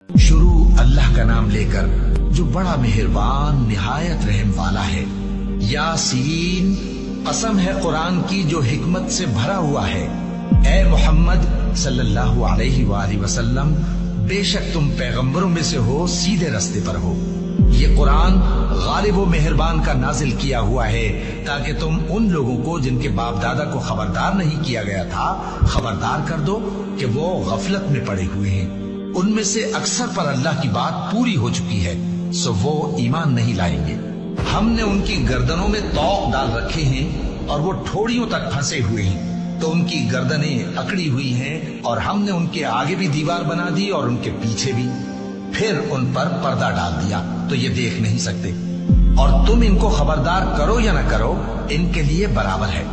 शुरू अल्लाह का नाम लेकर जो बड़ा मेहरबान निहायत रहम वाला है। यासीन, कसम है कुरान की जो हिकमत से भरा हुआ है। ए मोहम्मद सल्लल्लाहु अलैहि वसल्लम, बेशक तुम पैगंबरों में से हो, सीधे रास्ते पर हो। ये कुरान गालिब व मेहरबान का नाजिल किया हुआ है ताकि तुम उन लोगों को जिनके बाप दादा को खबरदार नहीं किया गया था खबरदार कर दो कि वो गफलत में पड़े हुए हैं। उनमें से अक्सर पर अल्लाह की बात पूरी हो चुकी है, सो वो ईमान नहीं लाएंगे। हमने उनकी गर्दनों में तौक डाल रखे हैं और वो ठोड़ियों तक फंसे हुए हैं, तो उनकी गर्दनें अकड़ी हुई हैं और हमने उनके आगे भी दीवार बना दी और उनके पीछे भी। फिर उन पर पर्दा डाल दिया तो ये देख नहीं सकते। और तुम इनको खबरदार करो या न करो, इनके लिए बराबर है,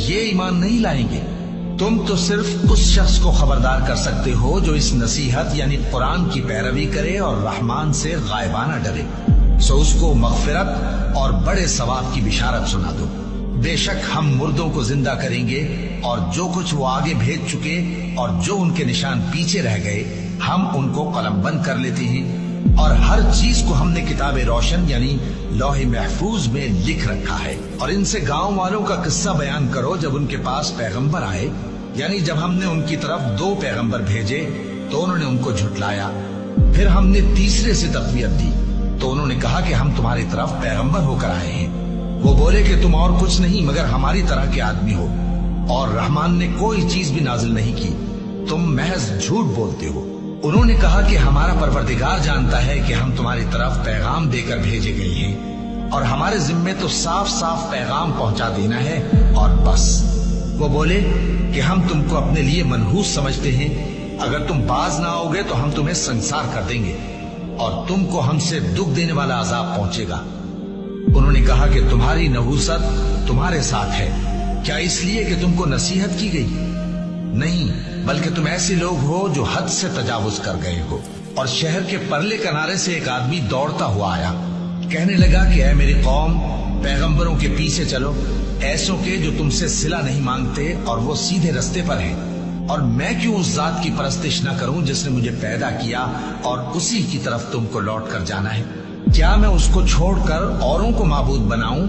ये ईमान नहीं लाएंगे। तुम तो सिर्फ उस शख्स को खबरदार कर सकते हो जो इस नसीहत यानी कुरान की पैरवी करे और रहमान से गायबाना डरे, सो उसको मगफिरत और बड़े सवाब की बिशारत सुना दो। बेशक हम मुर्दों को जिंदा करेंगे और जो कुछ वो आगे भेज चुके और जो उनके निशान पीछे रह गए हम उनको कलमबंद कर लेते हैं। और हर चीज को हमने किताबे रोशन यानी लौहे महफूज में लिख रखा है। और इनसे गांव वालों का किस्सा बयान करो जब उनके पास पैगंबर आए, यानी जब हमने उनकी तरफ 2 पैगंबर भेजे तो उन्होंने उनको झुटलाया। फिर हमने तीसरे से तकवीत दी तो उन्होंने कहा कि हम तुम्हारी तरफ पैगंबर होकर आए हैं। वो बोले कि तुम और कुछ नहीं मगर हमारी तरह के आदमी हो और रहमान ने कोई चीज भी नाजिल नहीं की, तुम महज झूठ बोलते हो। उन्होंने कहा कि हमारा परवरदिगार जानता है कि हम तुम्हारी तरफ पैगाम देकर भेजे गए हैं और हमारे जिम्मे तो साफ साफ पैगाम पहुंचा देना है और बस। वो बोले कि हम तुमको अपने लिए मनहूस समझते हैं, अगर तुम बाज ना आओगे तो हम तुम्हें संसार कर देंगे और तुमको हमसे दुख देने वाला अजाब पहुंचेगा। उन्होंने कहा कि तुम्हारी नहूसत तुम्हारे साथ है, क्या इसलिए कि तुमको नसीहत की गई? नहीं, बल्कि तुम ऐसे लोग हो जो हद से तजावुज कर गए हो। और शहर के परले किनारे से एक आदमी दौड़ता हुआ आया, कहने लगा कि ऐ मेरी कौम, पैगंबरों के पीछे चलो, ऐसों के जो तुमसे सिला नहीं मांगते और वो सीधे रास्ते पर हैं। और मैं क्यों उस जात की परस्तिश न करूं जिसने मुझे पैदा किया और उसी की तरफ तुमको लौट कर जाना है? क्या मैं उसको छोड़कर औरों को माबूद बनाऊं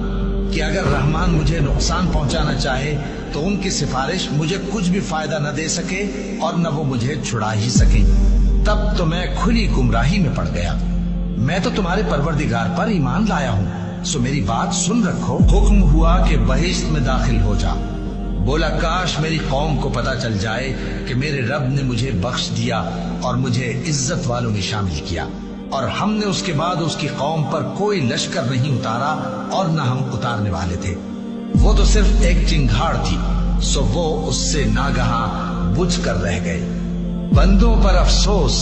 कि अगर रहमान मुझे नुकसान पहुंचाना चाहे तो उनकी सिफारिश मुझे कुछ भी फायदा न दे सके और न वो मुझे छुड़ा ही सके? तब तो मैं खुली गुमराही में पड़ गया। मैं तो तुम्हारे परवरदिगार पर ईमान लाया हूँ, सो मेरी बात सुन रखो। हुक्म हुआ कि बहिश्त में दाखिल हो जा। बोला काश मेरी कौम को पता चल जाए कि मेरे रब ने मुझे बख्श दिया और मुझे इज्जत वालों में शामिल किया और हमने उसके बाद उसकी कौम पर कोई लश्कर नहीं उतारा और न हम उतारने वाले थे। वो तो सिर्फ एक चिंगाड़ थी, सो वो उससे नागहा बुझ कर रह गए। बंदों पर अफसोस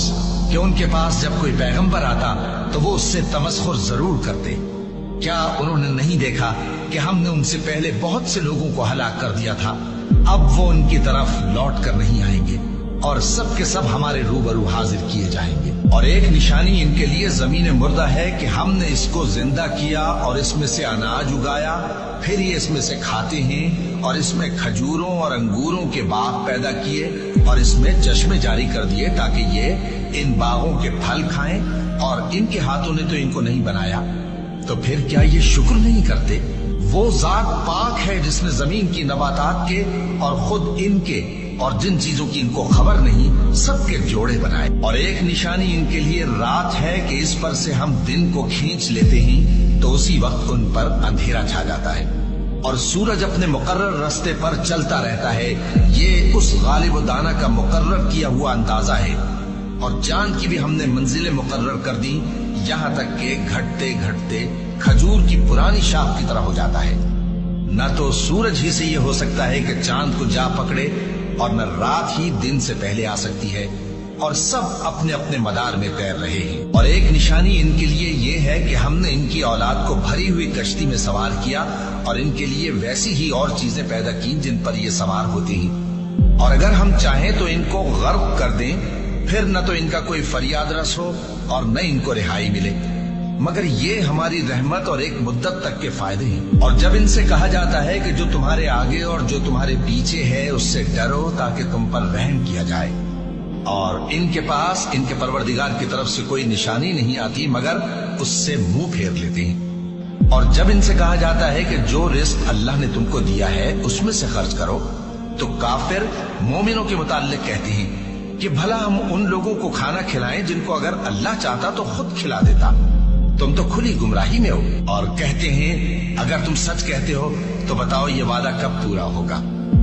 कि उनके पास जब कोई पैगंबर आता तो वो उससे तमस्खुर जरूर करते। क्या उन्होंने नहीं देखा कि हमने उनसे पहले बहुत से लोगों को हलाक कर दिया था? अब वो उनकी तरफ लौट कर नहीं आएंगे और सब के सब हमारे रूबरू हाजिर किए जाएंगे। और एक निशानी इनके लिए जमीन मुर्दा है कि हमने इसको जिंदा किया और इसमें से अनाज उगाया, फिर ये इसमें से खाते हैं और इसमें खजूरों और अंगूरों के बाग पैदा किए और इसमें चश्मे जारी कर दिए ताकि ये इन बागों के फल खाएं और इनके हाथों ने तो इनको नहीं बनाया, तो फिर क्या ये शुक्र नहीं करते? वो जात पाक है जिसने जमीन की नबातात के और खुद इनके और जिन चीजों की इनको खबर नहीं सबके जोड़े बनाए। और एक निशानी इनके लिए रात है कि इस पर से हम दिन को खींच लेते हैं तो उसी वक्त उन पर अंधेरा छा जाता है और सूरज अपने मुकर्रर रास्ते पर चलता रहता है। ये उस गालिब व दाना का मुकर्रर किया हुआ अंदाजा है। और चांद की भी हमने मंजिलें मुकर्रर कर दी, यहाँ तक के घटते घटते खजूर की पुरानी शाख की तरह हो जाता है। न तो सूरज ही से ये हो सकता है कि चांद को जा पकड़े और न रात ही दिन से पहले आ सकती है, और सब अपने अपने मदार में तैर रहे हैं। और एक निशानी इनके लिए ये है कि हमने इनकी औलाद को भरी हुई कश्ती में सवार किया और इनके लिए वैसी ही और चीजें पैदा की जिन पर ये सवार होते हैं। और अगर हम चाहें तो इनको गर्क कर दें, फिर न तो इनका कोई फरियाद रस हो और न इनको रिहाई मिले, मगर ये हमारी रहमत और एक मुद्दत तक के फायदे हैं। और जब इनसे कहा जाता है कि जो तुम्हारे आगे और जो तुम्हारे पीछे है उससे डरो ताकि तुम पर रहम किया जाए, اور ان کے پاس ان کے پروردگار کی طرف سے کوئی نشانی نہیں آتی مگر اس سے منہ پھیر لیتے ہیں۔ اور جب ان سے کہا جاتا ہے کہ جو رزق اللہ نے تم کو دیا ہے اس میں سے خرچ کرو، تو کافر مومنوں کے متعلق کہتے ہیں کہ بھلا ہم ان لوگوں کو کھانا کھلائیں جن کو اگر اللہ چاہتا تو خود کھلا دیتا، تم تو کھلی گمراہی میں ہو۔ اور کہتے ہیں اگر تم سچ کہتے ہو تو بتاؤ یہ وعدہ کب پورا ہوگا؟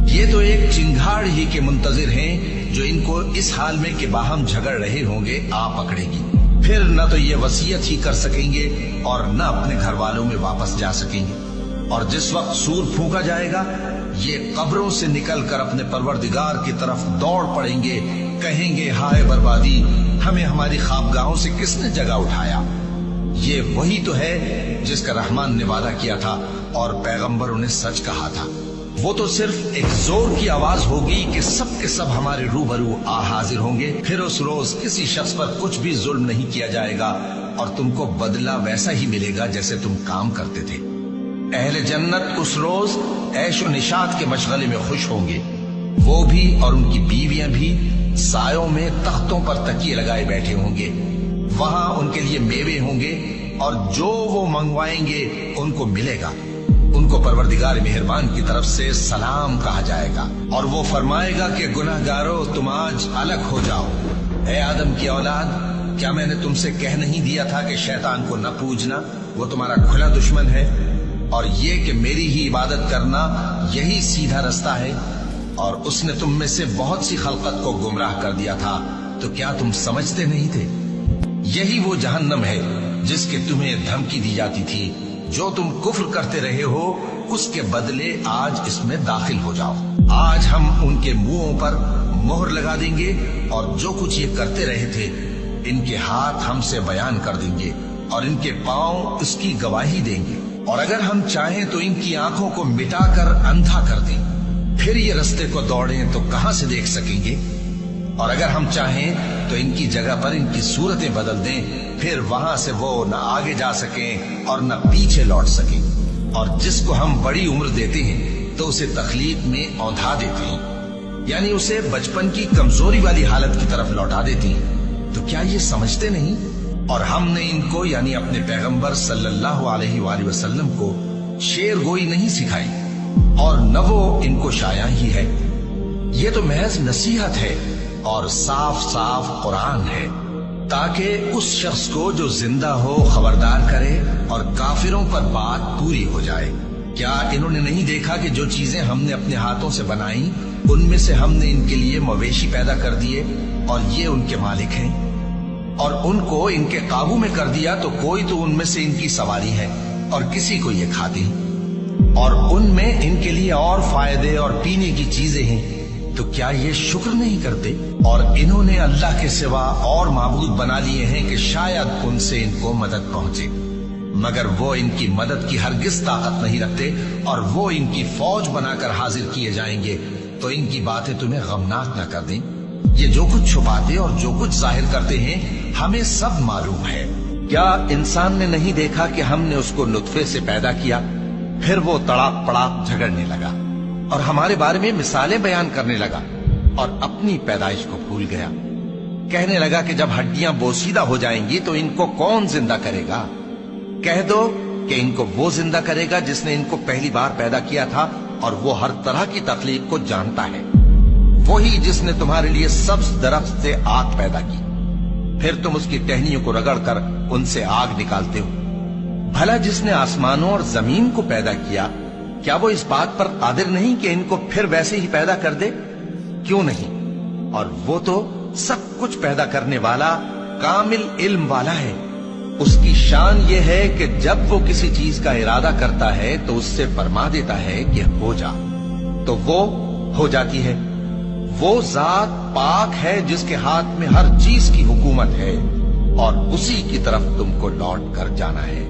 یہ تو ایک چنگھاڑ ہی کے منتظر ہیں جو ان کو اس حال میں کہ باہم جھگڑ رہے ہوں گے آ پکڑے گی، پھر نہ تو یہ وصیت ہی کر سکیں گے اور نہ اپنے گھر والوں میں واپس جا سکیں گے۔ اور جس وقت سور پھونکا جائے گا یہ قبروں سے نکل کر اپنے پروردگار کی طرف دوڑ پڑیں گے، کہیں گے ہائے بربادی، ہمیں ہماری خوابگاہوں سے کس نے جگہ اٹھایا۔ یہ وہی تو ہے جس کا رحمان نے وعدہ کیا تھا اور پیغمبروں نے سچ کہا تھا۔ وہ تو صرف ایک زور کی آواز ہوگی کہ سب کے سب ہمارے روبرو آ حاضر ہوں گے، پھر اس روز کسی شخص پر کچھ بھی ظلم نہیں کیا جائے گا اور تم کو بدلہ ویسا ہی ملے گا جیسے تم کام کرتے تھے۔ اہل جنت اس روز عیش و نشاط کے مشغلے میں خوش ہوں گے، وہ بھی اور ان کی بیویاں بھی سایوں میں تختوں پر تکیے لگائے بیٹھے ہوں گے، وہاں ان کے لیے میوے ہوں گے اور جو وہ منگوائیں گے ان کو ملے گا۔ ان کو پروردگار مہربان کی طرف سے سلام کہا جائے گا اور وہ فرمائے گا کہ گناہگارو تم آج الگ ہو جاؤ۔ اے آدم کی اولاد، کیا میں نے تم سے کہہ نہیں دیا تھا کہ شیطان کو نہ پوجنا، وہ تمہارا کھلا دشمن ہے، اور یہ کہ میری ہی عبادت کرنا یہی سیدھا رستہ ہے، اور اس نے تم میں سے بہت سی خلقت کو گمراہ کر دیا تھا، تو کیا تم سمجھتے نہیں تھے؟ یہی وہ جہنم ہے جس کے تمہیں دھمکی دی جاتی تھی، جو تم کفر کرتے رہے ہو اس کے بدلے آج اس میں داخل ہو جاؤ۔ آج ہم ان کے منہوں پر مہر لگا دیں گے اور جو کچھ یہ کرتے رہے تھے ان کے ہاتھ ہم سے بیان کر دیں گے اور ان کے پاؤں اس کی گواہی دیں گے، اور اگر ہم چاہیں تو ان کی آنکھوں کو مٹا کر اندھا کر دیں، پھر یہ رستے کو دوڑیں تو کہاں سے دیکھ سکیں گے، اور اگر ہم چاہیں تو ان کی جگہ پر ان کی صورتیں بدل دیں، پھر وہاں سے وہ نہ آگے جا سکیں اور نہ پیچھے لوٹ سکیں۔ اور جس کو ہم بڑی عمر دیتے ہیں تو اسے تخلیق میں اوندھا دیتے ہیں، یعنی اسے بچپن کی کمزوری والی حالت کی طرف لوٹا دیتے ہیں، تو کیا یہ سمجھتے نہیں؟ اور ہم نے ان کو یعنی اپنے پیغمبر صلی اللہ علیہ وآلہ وسلم کو شعر گوئی نہیں سکھائی، اور نہ وہ ان کو شایع ہی ہے، یہ تو محض نصیحت ہے اور صاف صاف قرآن ہے، تاکہ اس شخص کو جو زندہ ہو خبردار کرے اور کافروں پر بات پوری ہو جائے۔ کیا انہوں نے نہیں دیکھا کہ جو چیزیں ہم نے اپنے ہاتھوں سے بنائیں ان میں سے ہم نے ان کے لیے مویشی پیدا کر دیے اور یہ ان کے مالک ہیں، اور ان کو ان کے قابو میں کر دیا تو کوئی تو ان میں سے ان کی سواری ہے اور کسی کو یہ کھاتے ہیں، اور ان میں ان کے لیے اور فائدے اور پینے کی چیزیں ہیں، تو کیا یہ شکر نہیں کرتے؟ اور انہوں نے اللہ کے سوا اور معبود بنا لیے ہیں کہ شاید ان سے ان کو مدد پہنچے، مگر وہ ان کی مدد کی ہرگز طاقت نہیں رکھتے، اور وہ ان کی فوج بنا کر حاضر کیے جائیں گے تو ان کی باتیں تمہیں غمناک نہ کر دیں۔ یہ جو کچھ چھپاتے اور جو کچھ ظاہر کرتے ہیں ہمیں سب معلوم ہے۔ کیا انسان نے نہیں دیکھا کہ ہم نے اس کو نطفے سے پیدا کیا، پھر وہ تڑاک پڑاک جھگڑنے لگا اور ہمارے بارے میں مثالیں بیان کرنے لگا اور اپنی پیدائش کو بھول گیا، کہنے لگا کہ جب ہڈیاں بوسیدہ ہو جائیں گی تو ان کو کون زندہ کرے گا؟ کہہ دو کہ ان کو وہ زندہ کرے گا جس نے ان کو پہلی بار پیدا کیا تھا، اور وہ ہر طرح کی تخلیق کو جانتا ہے، وہی جس نے تمہارے لیے سبز درخت سے آگ پیدا کی، پھر تم اس کی ٹہنیوں کو رگڑ کر ان سے آگ نکالتے ہو۔ بھلا جس نے آسمانوں اور زمین کو پیدا کیا، کیا وہ اس بات پر قادر نہیں کہ ان کو پھر ویسے ہی پیدا کر دے؟ کیوں نہیں؟ اور وہ تو سب کچھ پیدا کرنے والا کامل علم والا ہے۔ اس کی شان یہ ہے کہ جب وہ کسی چیز کا ارادہ کرتا ہے تو اس سے فرما دیتا ہے کہ ہو جا، تو وہ ہو جاتی ہے۔ وہ ذات پاک ہے جس کے ہاتھ میں ہر چیز کی حکومت ہے، اور اسی کی طرف تم کو لوٹ کر جانا ہے۔